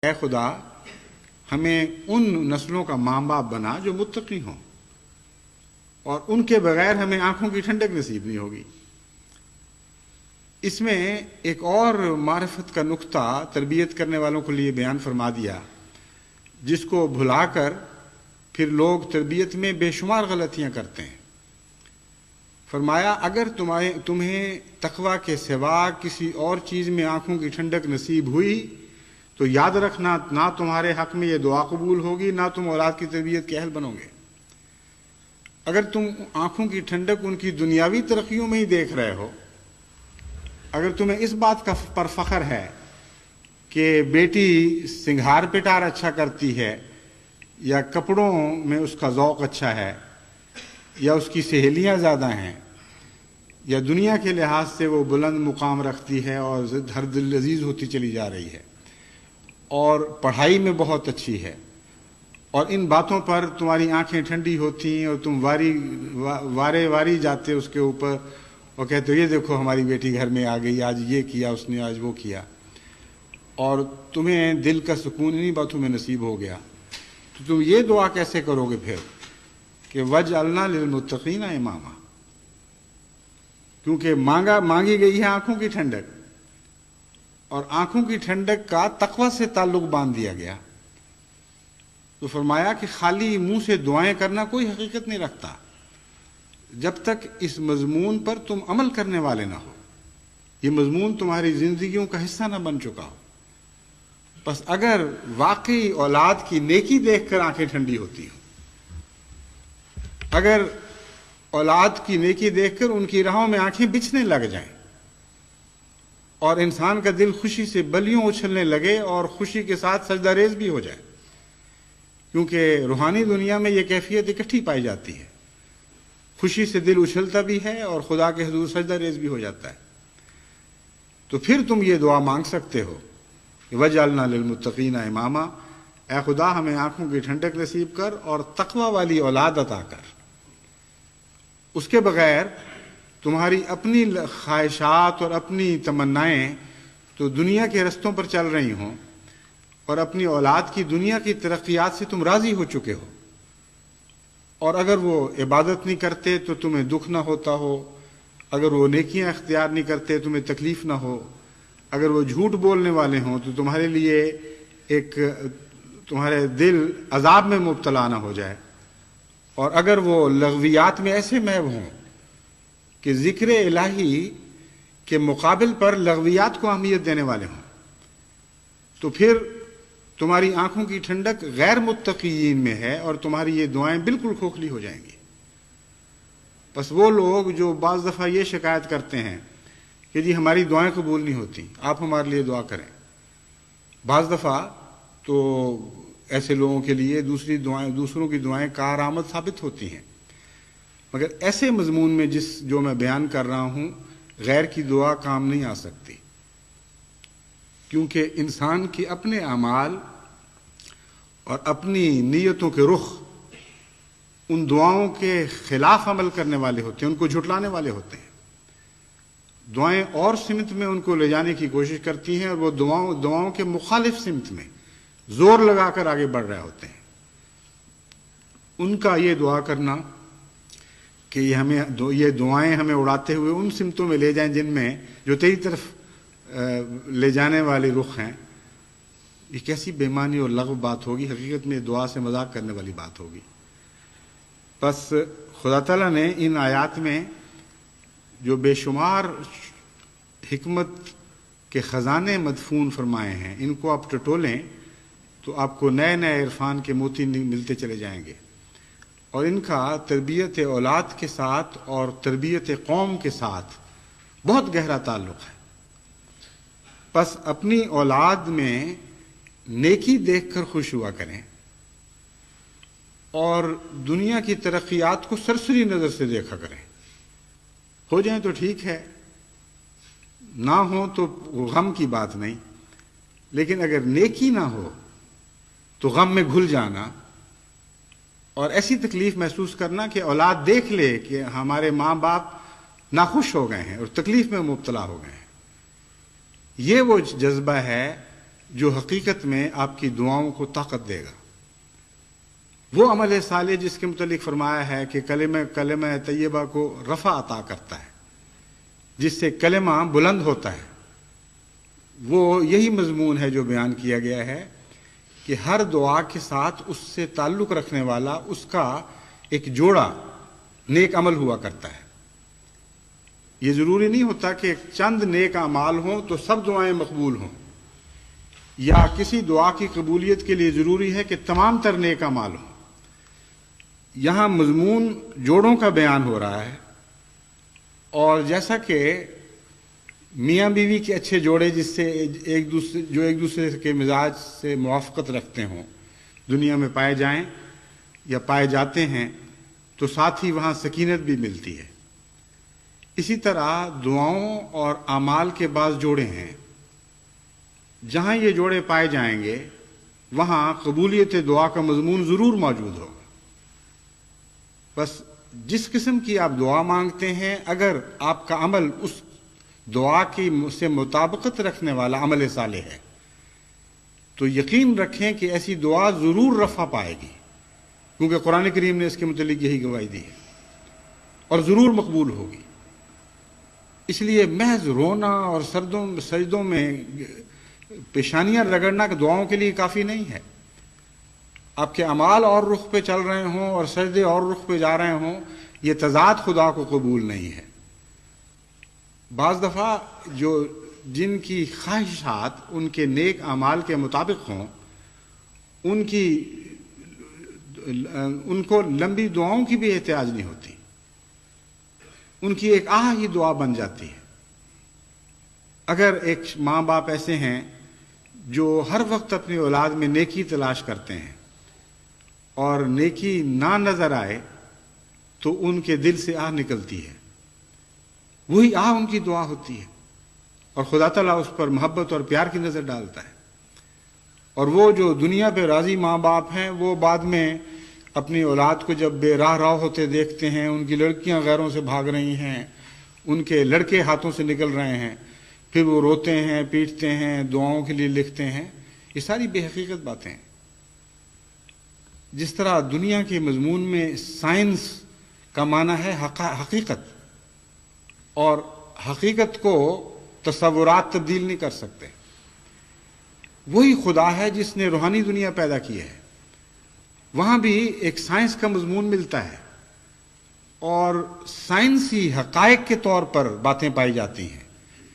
اے خدا ہمیں ان نسلوں کا ماں باپ بنا جو متقی ہوں، اور ان کے بغیر ہمیں آنکھوں کی ٹھنڈک نصیب نہیں ہوگی۔ اس میں ایک اور معرفت کا نقطہ تربیت کرنے والوں کے لیے بیان فرما دیا، جس کو بھلا کر پھر لوگ تربیت میں بے شمار غلطیاں کرتے ہیں۔ فرمایا اگر تمہیں تقویٰ کے سوا کسی اور چیز میں آنکھوں کی ٹھنڈک نصیب ہوئی تو یاد رکھنا نہ تمہارے حق میں یہ دعا قبول ہوگی، نہ تم اولاد کی تربیت کے اہل بنو گے۔ اگر تم آنکھوں کی ٹھنڈک ان کی دنیاوی ترقیوں میں ہی دیکھ رہے ہو، اگر تمہیں اس بات کا پر فخر ہے کہ بیٹی سنگھار پٹار اچھا کرتی ہے، یا کپڑوں میں اس کا ذوق اچھا ہے، یا اس کی سہیلیاں زیادہ ہیں، یا دنیا کے لحاظ سے وہ بلند مقام رکھتی ہے اور ہر دل عزیز ہوتی چلی جا رہی ہے، اور پڑھائی میں بہت اچھی ہے، اور ان باتوں پر تمہاری آنکھیں ٹھنڈی ہوتی ہیں اور تم وارے جاتے اس کے اوپر اور کہتے ہو یہ دیکھو ہماری بیٹی گھر میں آ گئی، آج یہ کیا اس نے، آج وہ کیا، اور تمہیں دل کا سکون انہی باتوں میں نصیب ہو گیا، تو تم یہ دعا کیسے کرو گے پھر کہ وَجْعَلْنَا لِلْمُتَّقِينَ إِمَامًا؟ کیونکہ مانگی گئی ہے آنکھوں کی ٹھنڈک، اور آنکھوں کی ٹھنڈک کا تقویٰ سے تعلق باندھ دیا گیا، تو فرمایا کہ خالی منہ سے دعائیں کرنا کوئی حقیقت نہیں رکھتا جب تک اس مضمون پر تم عمل کرنے والے نہ ہو، یہ مضمون تمہاری زندگیوں کا حصہ نہ بن چکا ہو۔ بس اگر واقعی اولاد کی نیکی دیکھ کر آنکھیں ٹھنڈی ہوتی ہوں، اگر اولاد کی نیکی دیکھ کر ان کی راہوں میں آنکھیں بچھنے لگ جائیں، اور انسان کا دل خوشی سے بلیوں اچھلنے لگے اور خوشی کے ساتھ سجدہ ریز بھی ہو جائے، کیونکہ روحانی دنیا میں یہ کیفیت اکٹھی پائی جاتی ہے، خوشی سے دل اچھلتا بھی ہے اور خدا کے حضور سجدہ ریز بھی ہو جاتا ہے، تو پھر تم یہ دعا مانگ سکتے ہو کہ وَجْعَلْنَا لِلْمُتَّقِينَ إِمَامًا، اے خدا ہمیں آنکھوں کی ٹھنڈک نصیب کر اور تقوی والی اولاد عطا کر۔ اس کے بغیر تمہاری اپنی خواہشات اور اپنی تمنائیں تو دنیا کے رستوں پر چل رہی ہوں، اور اپنی اولاد کی دنیا کی ترقیات سے تم راضی ہو چکے ہو، اور اگر وہ عبادت نہیں کرتے تو تمہیں دکھ نہ ہوتا ہو، اگر وہ نیکیاں اختیار نہیں کرتے تمہیں تکلیف نہ ہو، اگر وہ جھوٹ بولنے والے ہوں تو تمہارے لیے تمہارے دل عذاب میں مبتلا نہ ہو جائے، اور اگر وہ لغویات میں ایسے محو ہوں کہ ذکر الہی کے مقابل پر لغویات کو اہمیت دینے والے ہوں، تو پھر تمہاری آنکھوں کی ٹھنڈک غیر متقین میں ہے اور تمہاری یہ دعائیں بالکل کھوکھلی ہو جائیں گی۔ بس وہ لوگ جو بعض دفعہ یہ شکایت کرتے ہیں کہ جی ہماری دعائیں قبول نہیں ہوتی، آپ ہمارے لیے دعا کریں، بعض دفعہ تو ایسے لوگوں کے لیے دوسروں کی دعائیں کارآمد ثابت ہوتی ہیں، مگر ایسے مضمون میں جو میں بیان کر رہا ہوں غیر کی دعا کام نہیں آ سکتی، کیونکہ انسان کے اپنے اعمال اور اپنی نیتوں کے رخ ان دعاؤں کے خلاف عمل کرنے والے ہوتے ہیں، ان کو جھٹلانے والے ہوتے ہیں۔ دعائیں اور سمت میں ان کو لے جانے کی کوشش کرتی ہیں، اور وہ دعاؤں کے مخالف سمت میں زور لگا کر آگے بڑھ رہے ہوتے ہیں۔ ان کا یہ دعا کرنا کہ یہ دعائیں ہمیں اڑاتے ہوئے ان سمتوں میں لے جائیں جن میں جو تیری طرف لے جانے والے رخ ہیں، یہ کیسی بے معنی اور لغو بات ہوگی، حقیقت میں دعا سے مذاق کرنے والی بات ہوگی۔ بس خدا تعالیٰ نے ان آیات میں جو بے شمار حکمت کے خزانے مدفون فرمائے ہیں، ان کو آپ ٹٹولیں تو آپ کو نئے نئے عرفان کے موتی ملتے چلے جائیں گے، اور ان کا تربیت اولاد کے ساتھ اور تربیت قوم کے ساتھ بہت گہرا تعلق ہے۔ بس اپنی اولاد میں نیکی دیکھ کر خوش ہوا کریں، اور دنیا کی ترقیات کو سرسری نظر سے دیکھا کریں، ہو جائیں تو ٹھیک ہے، نہ ہو تو غم کی بات نہیں، لیکن اگر نیکی نہ ہو تو غم میں گھل جانا اور ایسی تکلیف محسوس کرنا کہ اولاد دیکھ لے کہ ہمارے ماں باپ ناخوش ہو گئے ہیں اور تکلیف میں مبتلا ہو گئے ہیں، یہ وہ جذبہ ہے جو حقیقت میں آپ کی دعاؤں کو طاقت دے گا. وہ عمل صالح جس کے متعلق فرمایا ہے کہ کلمہ طیبہ کو رفع عطا کرتا ہے، جس سے کلمہ بلند ہوتا ہے، وہ یہی مضمون ہے جو بیان کیا گیا ہے کہ ہر دعا کے ساتھ اس سے تعلق رکھنے والا اس کا ایک جوڑا نیک عمل ہوا کرتا ہے. یہ ضروری نہیں ہوتا کہ چند نیک اعمال ہوں تو سب دعائیں مقبول ہوں، یا کسی دعا کی قبولیت کے لیے ضروری ہے کہ تمام تر نیک اعمال ہوں. یہاں مضمون جوڑوں کا بیان ہو رہا ہے، اور جیسا کہ میاں بیوی کے اچھے جوڑے جس سے ایک دوسرے کے مزاج سے موافقت رکھتے ہوں دنیا میں پائے جائیں یا پائے جاتے ہیں، تو ساتھ ہی وہاں سکینت بھی ملتی ہے. اسی طرح دعاؤں اور اعمال کے بعض جوڑے ہیں، جہاں یہ جوڑے پائے جائیں گے وہاں قبولیت دعا کا مضمون ضرور موجود ہوگا. بس جس قسم کی آپ دعا مانگتے ہیں، اگر آپ کا عمل اس دعا کی سے مطابقت رکھنے والا عمل صالح ہے تو یقین رکھیں کہ ایسی دعا ضرور رفع پائے گی، کیونکہ قرآن کریم نے اس کے متعلق یہی گواہی دی ہے، اور ضرور مقبول ہوگی. اس لیے محض رونا اور سجدوں میں پیشانیاں رگڑنا دعاؤں کے لیے کافی نہیں ہے. آپ کے اعمال اور رخ پہ چل رہے ہوں اور سجدے اور رخ پہ جا رہے ہوں، یہ تضاد خدا کو قبول نہیں ہے. بعض دفعہ جن کی خواہشات ان کے نیک اعمال کے مطابق ہوں، ان کو لمبی دعاؤں کی بھی احتیاج نہیں ہوتی، ان کی ایک آہ ہی دعا بن جاتی ہے. اگر ایک ماں باپ ایسے ہیں جو ہر وقت اپنی اولاد میں نیکی تلاش کرتے ہیں اور نیکی نہ نظر آئے تو ان کے دل سے آہ نکلتی ہے، وہی آہ ان کی دعا ہوتی ہے، اور خدا تعالیٰ اس پر محبت اور پیار کی نظر ڈالتا ہے. اور وہ جو دنیا پہ راضی ماں باپ ہیں، وہ بعد میں اپنی اولاد کو جب بے راہ ہوتے دیکھتے ہیں، ان کی لڑکیاں غیروں سے بھاگ رہی ہیں، ان کے لڑکے ہاتھوں سے نکل رہے ہیں، پھر وہ روتے ہیں، پیٹتے ہیں، دعاؤں کے لیے لکھتے ہیں. یہ ساری بے حقیقت باتیں ہیں. جس طرح دنیا کے مضمون میں سائنس کا معنی ہے حقیقت، اور حقیقت کو تصورات تبدیل نہیں کر سکتے، وہی خدا ہے جس نے روحانی دنیا پیدا کی ہے. وہاں بھی ایک سائنس کا مضمون ملتا ہے، اور سائنسی حقائق کے طور پر باتیں پائی جاتی ہیں.